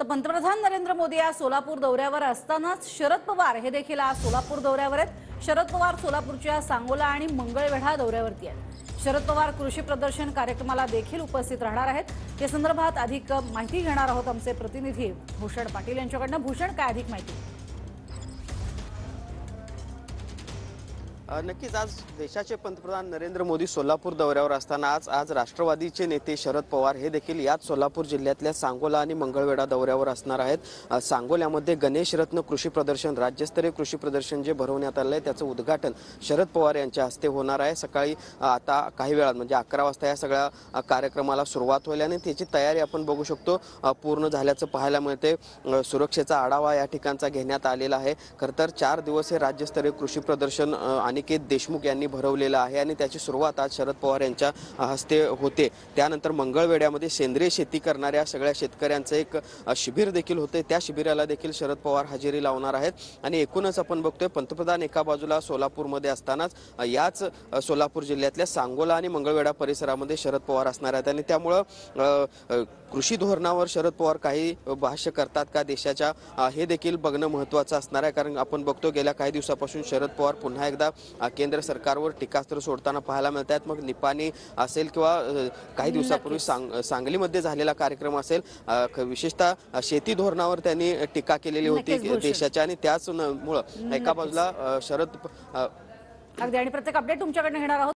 तर पंतप्रधान नरेंद्र मोदी आज सोलापूर दौऱ्यावर असतानाच शरद पवार हे देखील आज सोलापूर दौऱ्यावर आहेत। शरद पवार सोलापूरच्या सांगोला आणि मंगळवेढा दौऱ्यावरती आहेत। शरद पवार कृषी प्रदर्शन कार्यक्रमाला देखील उपस्थित राहणार आहेत। या संदर्भात अधिक माहिती घेणार आहोत आमचे प्रतिनिधी भूषण पाटील यांच्याकडून। भूषण, काय अधिक माहिती? नक्कीच आज देशाचे पंतप्रधान नरेंद्र मोदी सोलापूर दौऱ्यावर असताना आज राष्ट्रवादीचे नेते शरद पवार हे देखील याच सोलापूर जिल्ह्यातल्या सांगोला आणि मंगळवेढा दौऱ्यावर असणार आहेत। सांगोल्यामध्ये गणेश रत्न कृषी प्रदर्शन, राज्यस्तरीय कृषी प्रदर्शन जे भरवण्यात आलं आहे त्याचं उद्घाटन शरद पवार यांच्या हस्ते होणार आहे। सकाळी आता काही वेळात म्हणजे 11 वाजता या सगळ्या कार्यक्रमाला सुरुवात होईल आणि त्याची तयारी आपण बघू शकतो पूर्ण झाल्याचं पाहायला मिळते। सुरक्षेचा आढावा या ठिकाणचा घेण्यात आलेला आहे। खरं तर 4 दिवस हे राज्यस्तरीय कृषी प्रदर्शन अनिकेत देशमुख यांनी भरवलेलं आहे आणि त्याची सुरुवात आज शरद पवार यांच्या हस्ते होते। त्यानंतर मंगळवेढ्यामध्ये सेंद्रिय शेती करणाऱ्या सगळ्या शेतकऱ्यांचं एक शिबिर देखील होते। त्या शिबिराला देखील शरद पवार हजेरी लावणार आहेत आणि एकूणच आपण बघतोय पंतप्रधान एका बाजूला सोलापूरमध्ये असतानाच याच सोलापूर जिल्ह्यातल्या सांगोला आणि मंगळवेढा परिसरामध्ये शरद पवार असणार आहेत आणि त्यामुळं कृषी धोरणावर शरद पवार काही भाष्य करतात का देशाच्या हे देखील बघणं महत्त्वाचं असणार आहे। कारण आपण बघतो गेल्या काही दिवसापासून शरद पवार पुन्हा एकदा केंद्र सरकारवर टीकास्त्र सोडताना पाहायला मिळत आहेत। मग निपाणी असेल किंवा काही दिवसापूर्वी सांगलीमध्ये झालेला कार्यक्रम असेल, विशेषतः शेती धोरणावर त्यांनी टीका केलेली होती देशाच्या आणि त्याचमुळं एका बाजूला शरद अगदी आणि प्रत्येक अपडेट तुमच्याकडे घेणार आहोत।